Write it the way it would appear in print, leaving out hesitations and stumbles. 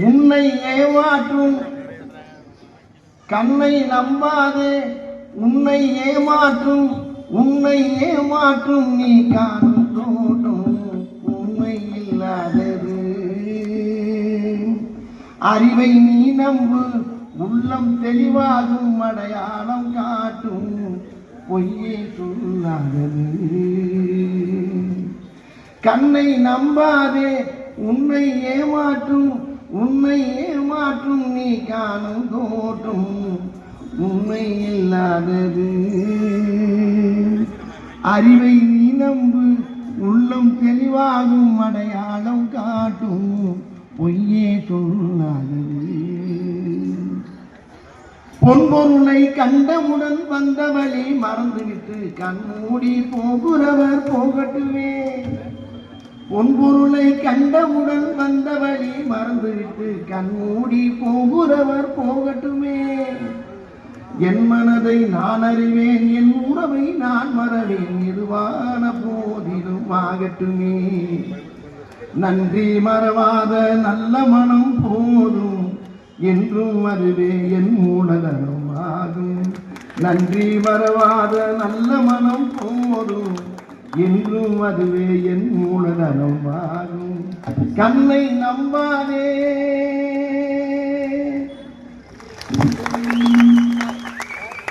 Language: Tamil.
உன்னை ஏமாற்றும் கண்ணை நம்பாதே, உன்னை ஏமாற்றும் நீ காணும் தோட்டம் உண்மை இல்லாதது. அறிவை நீ நம்பு, உள்ளம் தெளிவாகும், அடையாளம் காட்டும் பொய்யே சொல்லாதது. கண்ணை நம்பாதே, உன்னை ஏமாற்றும் நீ காணும் தோட்டம் உண்மை இல்லாதது. அறிவை நீ நம்பு, உள்ளம் தெளிவாகும், அடையாளம் காட்டும் பொய்யே சொல்லாதது. பொன்பொருளை கண்டவுடன் வந்த வழி மறந்துவிட்டு கண்மூடி போகிறவர் போகட்டுமே. பொன்பொருளை கண்டவுடன் வந்த வழி மறந்துவிட்டு கண்மூடி போகிறவர் போகட்டுமே. என் மனதை நான் அறிவேன், என் உறவை நான் மறவேன், எதுவான போதிலும் ஆகட்டுமே. நன்றி மறவாத நல்ல மனம் போதும், என்றும் அதுவே என் மூலதனம் ஆகும். நன்றி மறவாத நல்ல மனம் போதும், என்றும் அதுவே என் மூலதனம் ஆகும். கண்ணை நம்பாதே.